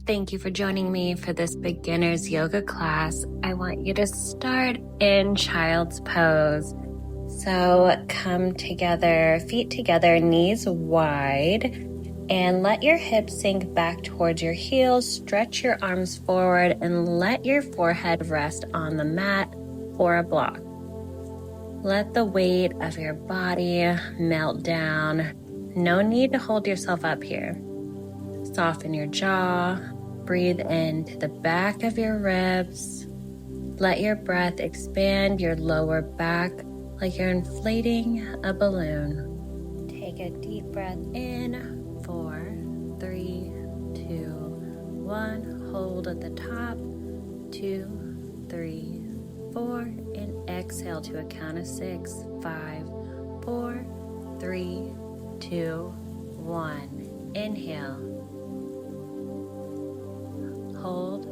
Thank you for joining me for this beginner's yoga class. I want you to start in child's pose. So come together, feet together, knees wide, and let your hips sink back towards your heels. Stretch your arms forward and let your forehead rest on the mat or a block. Let the weight of your body melt down. No need to hold yourself up here. Soften your jaw. Breathe into the back of your ribs. Let your breath expand your lower back like you're inflating a balloon. Take a deep breath in. 4, 3, 2, 1. Hold at the top. 2, 3, 4. And exhale to a count of 6. 5, 4, 3, 2, 1. Inhale. Hold.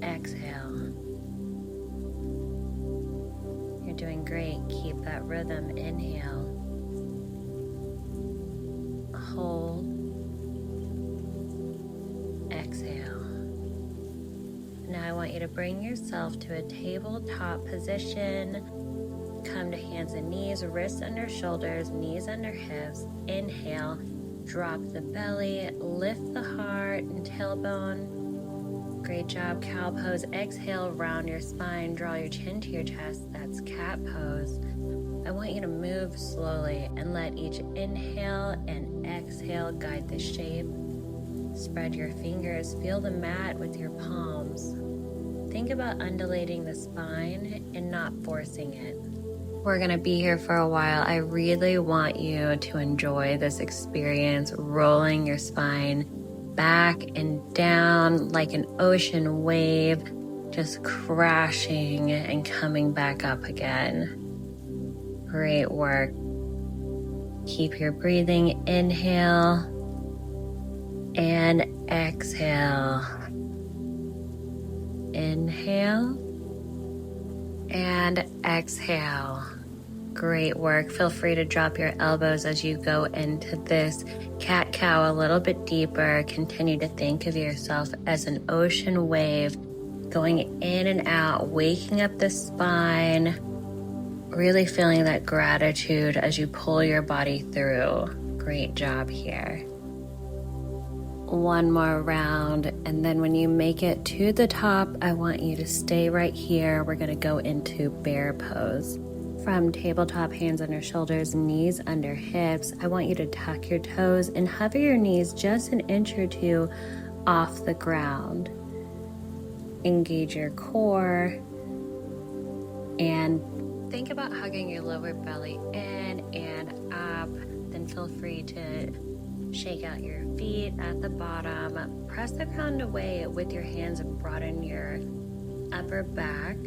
Exhale. You're doing great. Keep that rhythm. Inhale. Hold. Exhale. Now I want you to bring yourself to a tabletop position. Come to hands and knees, wrists under shoulders, knees under hips. Inhale. Drop the belly, lift the heart and tailbone. Great job, cow pose. Exhale, round your spine, draw your chin to your chest. That's cat pose. I want you to move slowly and let each inhale and exhale guide the shape. Spread your fingers, feel the mat with your palms. Think about undulating the spine and not forcing it. We're going to be here for a while. I really want you to enjoy this experience, rolling your spine back and down like an ocean wave, just crashing and coming back up again. Great work. Keep your breathing. Inhale and exhale. Inhale and exhale. Great work. Feel free to drop your elbows as you go into this cat-cow a little bit deeper. Continue to think of yourself as an ocean wave going in and out, waking up the spine, really feeling that gratitude as you pull your body through. Great job here. One more round, and then when you make it to the top, I want you to stay right here. We're going to go into bear pose. From tabletop, hands under shoulders, knees under hips, I want you to tuck your toes and hover your knees just an inch or two off the ground. Engage your core and think about hugging your lower belly in and up. Then feel free to shake out your feet at the bottom. Press the ground away with your hands and broaden your upper back.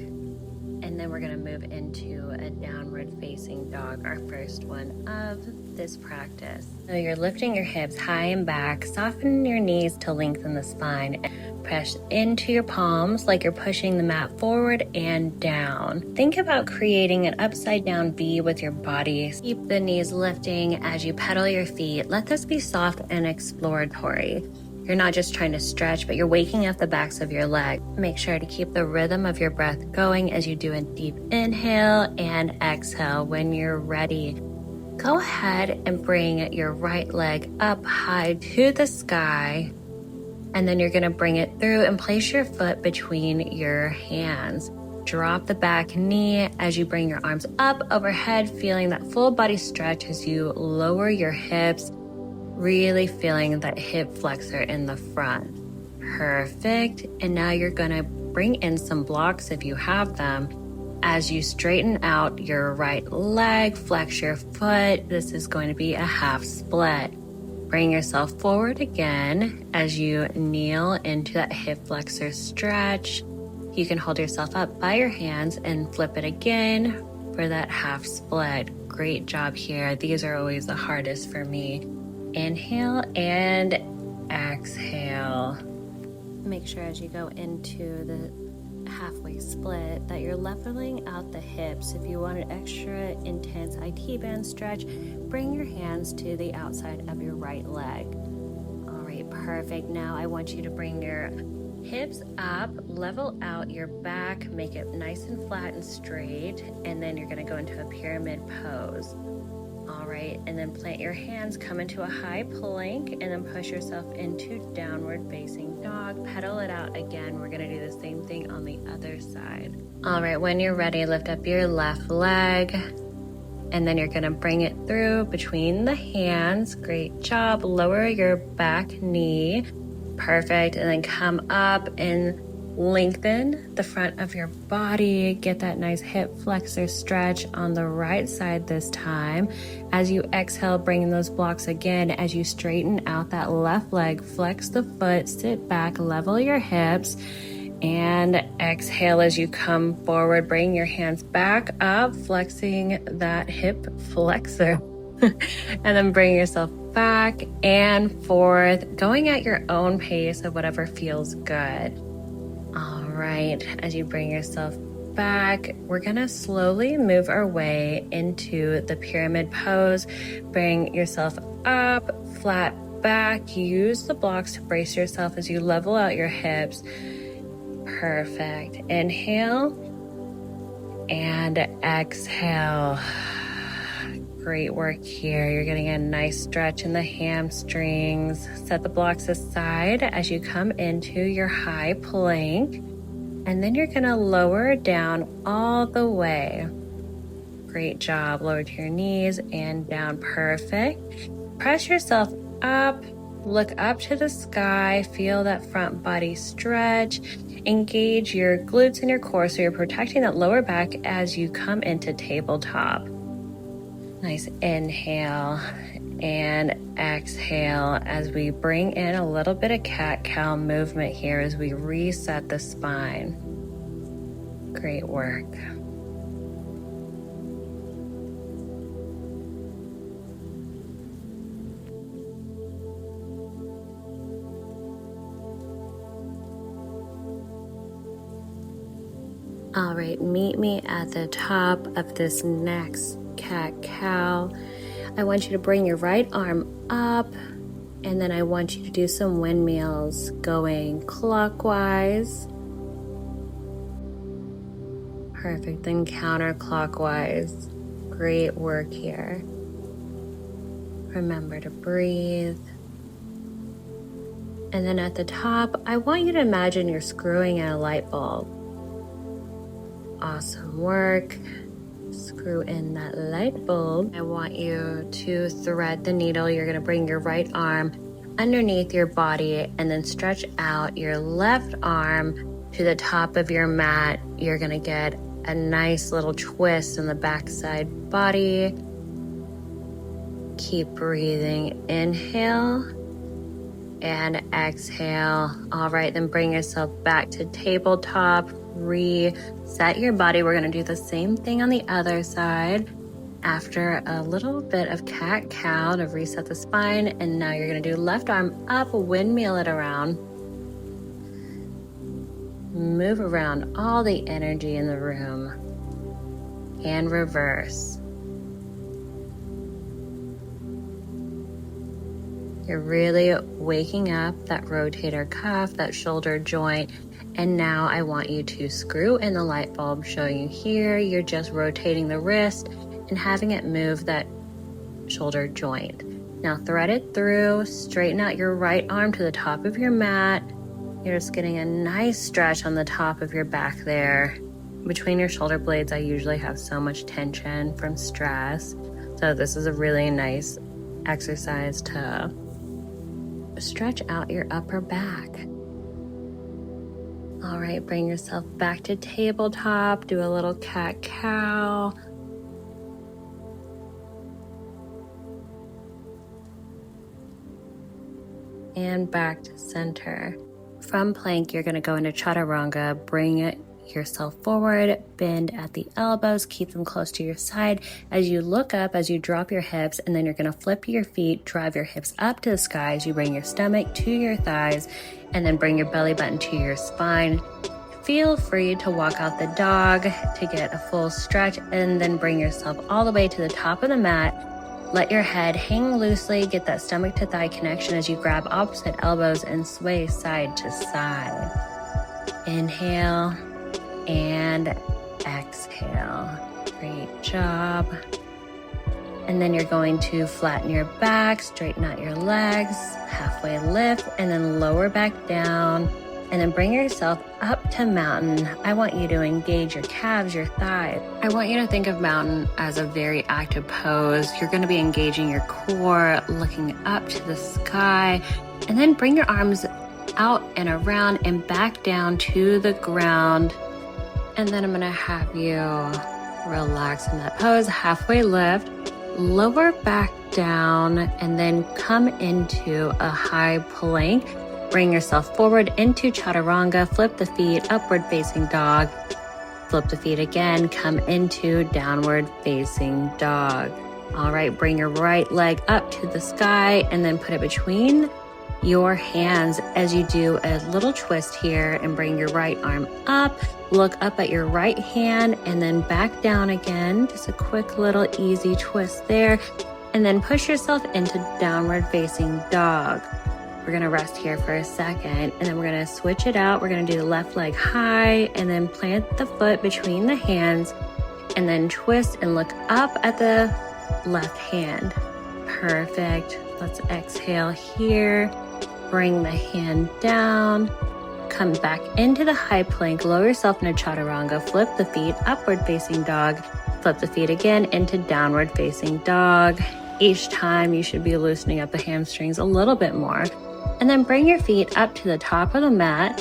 And then we're going to move into a downward facing dog, our first one of this practice. So you're lifting your hips high and back, soften your knees to lengthen the spine. Press into your palms like you're pushing the mat forward and down. Think about creating an upside down V with your body. Keep the knees lifting as you pedal your feet. Let this be soft and exploratory. You're not just trying to stretch, but you're waking up the backs of your legs. Make sure to keep the rhythm of your breath going as you do a deep inhale and exhale. When you're ready, go ahead and bring your right leg up high to the sky. And then you're going to bring it through and place your foot between your hands. Drop the back knee as you bring your arms up overhead, feeling that full body stretch as you lower your hips. Really feeling that hip flexor in the front. Perfect. And now you're going to bring in some blocks if you have them. As you straighten out your right leg, flex your foot. This is going to be a half split. Bring yourself forward again as you kneel into that hip flexor stretch. You can hold yourself up by your hands and flip it again for that half split. Great job here. These are always the hardest for me. Inhale and exhale. Make sure as you go into the halfway split that you're leveling out the hips. If you want an extra intense IT band stretch, bring your hands to the outside of your right leg. Perfect. Now I want you to bring your hips up, level out your back, make it nice and flat and straight, and then you're going to go into a pyramid pose. All right, and then plant your hands, come into a high plank, and then push yourself into downward facing dog. Pedal it out again. We're going to do the same thing on the other side. All right, when you're ready, lift up your left leg, and then you're going to bring it through between the hands. Great job. Lower your back knee. Perfect. And then come up and lengthen the front of your body. Get that nice hip flexor stretch on the right side this time. As you exhale, bring in those blocks again. As you straighten out that left leg, flex the foot, sit back, level your hips, and exhale as you come forward. Bring your hands back up, flexing that hip flexor. And then bring yourself back and forth, going at your own pace of whatever feels good. All right, as you bring yourself back, we're gonna slowly move our way into the pyramid pose. Bring yourself up, flat back, use the blocks to brace yourself as you level out your hips. Perfect. Inhale and exhale. Great work here. You're getting a nice stretch in the hamstrings. Set the blocks aside as you come into your high plank, and then you're going to lower down all the way. Great job. Lower to your knees and down. Perfect. Press yourself up. Look up to the sky. Feel that front body stretch. Engage your glutes and your core so you're protecting that lower back as you come into tabletop. Nice inhale and exhale as we bring in a little bit of cat-cow movement here as we reset the spine. Great work. All right, meet me at the top of this next cat-cow. I want you to bring your right arm up, and then I want you to do some windmills going clockwise. Perfect, then counterclockwise. Great work here. Remember to breathe. And then at the top, I want you to imagine you're screwing in a light bulb. Awesome work. Screw in that light bulb. I want you to thread the needle. You're going to bring your right arm underneath your body and then stretch out your left arm to the top of your mat. You're going to get a nice little twist in the backside body. Keep breathing. Inhale and exhale. All right, then bring yourself back to tabletop. Reset your body. We're going to do the same thing on the other side. After a little bit of cat-cow to reset the spine, and now you're going to do left arm up, windmill it around. Move around all the energy in the room and reverse. You're really waking up that rotator cuff, that shoulder joint. And now I want you to screw in the light bulb, showing you here. You're just rotating the wrist and having it move that shoulder joint. Now thread it through, straighten out your right arm to the top of your mat. You're just getting a nice stretch on the top of your back there. Between your shoulder blades, I usually have so much tension from stress. So this is a really nice exercise to stretch out your upper back. All right, bring yourself back to tabletop. Do a little cat-cow. And back to center. From plank, you're going to go into chaturanga. Bring yourself forward, bend at the elbows, keep them close to your side. As you look up, as you drop your hips, and then you're going to flip your feet, drive your hips up to the sky as you bring your stomach to your thighs, and then bring your belly button to your spine. Feel free to walk out the dog to get a full stretch, and then bring yourself all the way to the top of the mat. Let your head hang loosely, get that stomach to thigh connection as you grab opposite elbows and sway side to side. Inhale and exhale. Great job. And then you're going to flatten your back, straighten out your legs, halfway lift, and then lower back down. And then bring yourself up to mountain. I want you to engage your calves, your thighs. I want you to think of mountain as a very active pose. You're going to be engaging your core, looking up to the sky, and then bring your arms out and around and back down to the ground. And then I'm going to have you relax in that pose, halfway lift, lower back down, and then come into a high plank. Bring yourself forward into chaturanga, flip the feet, upward facing dog, flip the feet again, come into downward facing dog. All right, bring your right leg up to the sky and then put it between your hands as you do a little twist here and bring your right arm up, look up at your right hand and then back down again. Just a quick little easy twist there, and then push yourself into downward facing dog. We're gonna rest here for a second and then we're gonna switch it out. We're gonna do the left leg high and then plant the foot between the hands and then twist and look up at the left hand. Perfect. Let's exhale here. Bring the hand down. Come back into the high plank. Lower yourself into chaturanga. Flip the feet, upward facing dog. Flip the feet again into downward facing dog. Each time you should be loosening up the hamstrings a little bit more. And then bring your feet up to the top of the mat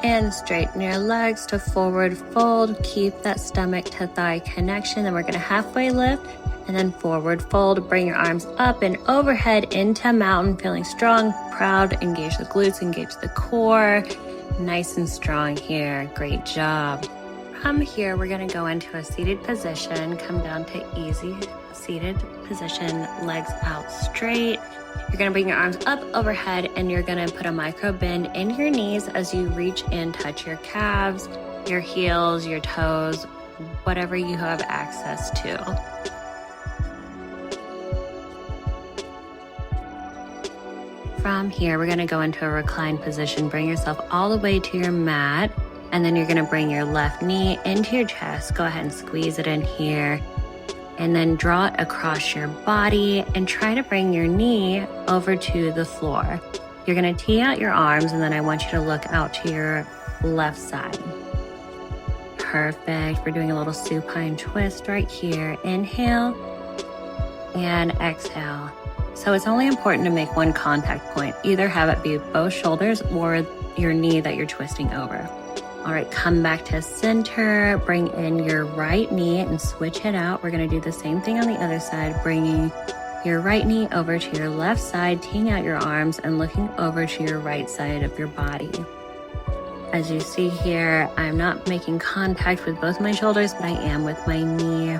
and straighten your legs to forward fold. Keep that stomach to thigh connection. Then we're going to halfway lift and then forward fold. Bring your arms up and overhead into mountain, feeling strong, proud. Engage the glutes, engage the core. Nice and strong here. Great job. From here, we're going to go into a seated position. Come down to easy seated position, legs out straight. You're going to bring your arms up overhead and you're going to put a micro bend in your knees as you reach and touch your calves, your heels, your toes, whatever you have access to. From here, we're going to go into a reclined position. Bring yourself all the way to your mat, and then you're going to bring your left knee into your chest. Go ahead and squeeze it in here. And then draw it across your body and try to bring your knee over to the floor. You're gonna tee out your arms and then I want you to look out to your left side. Perfect. We're doing a little supine twist right here. Inhale and exhale. So it's only important to make one contact point. Either have it be both shoulders or your knee that you're twisting over. All right, come back to center, bring in your right knee and switch it out. We're gonna do the same thing on the other side, bringing your right knee over to your left side, teeing out your arms and looking over to your right side of your body. As you see here, I'm not making contact with both my shoulders, but I am with my knee.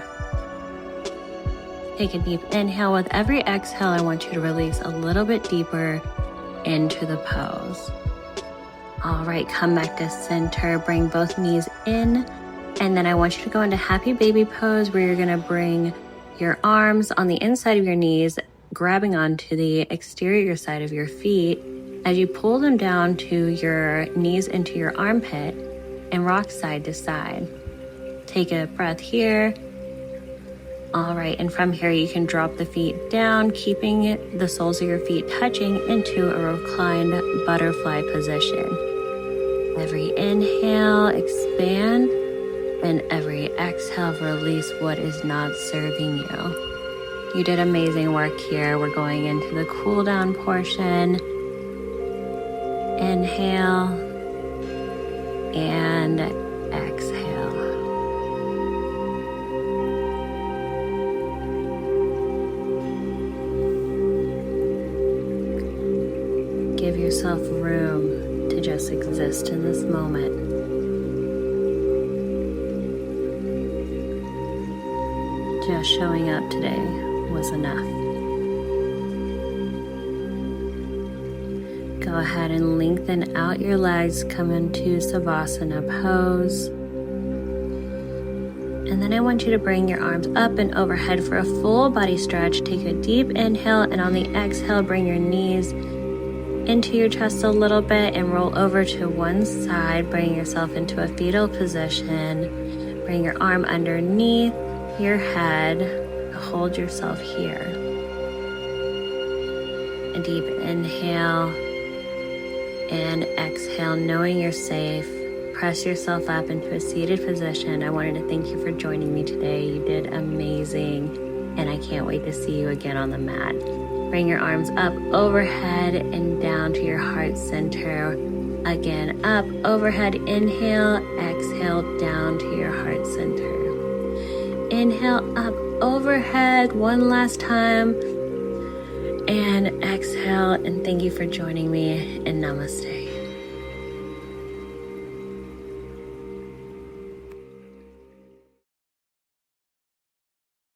Take a deep inhale. With every exhale, I want you to release a little bit deeper into the pose. All right, come back to center, bring both knees in, and then I want you to go into happy baby pose where you're gonna bring your arms on the inside of your knees, grabbing onto the exterior side of your feet as you pull them down to your knees into your armpit and rock side to side. Take a breath here. All right, and from here you can drop the feet down, keeping the soles of your feet touching into a reclined butterfly position. Every inhale, expand, and every exhale, release what is not serving you. You did amazing work here. We're going into the cool down portion. Inhale and exhale. Give yourself room to just exist in this moment. Just showing up today was enough. Go ahead and lengthen out your legs, come into savasana pose. And then I want you to bring your arms up and overhead for a full body stretch. Take a deep inhale, and on the exhale, bring your knees into your chest a little bit and roll over to one side. Bring yourself into a fetal position. Bring your arm underneath your head. Hold yourself here. A deep inhale and exhale, knowing you're safe. Press yourself up into a seated position. I wanted to thank you for joining me today. You did amazing, and I can't wait to see you again on the mat. Bring your arms up overhead and down to your heart center. Again, up, overhead, inhale, exhale, down to your heart center. Inhale, up, overhead, one last time. And exhale, and thank you for joining me, and namaste.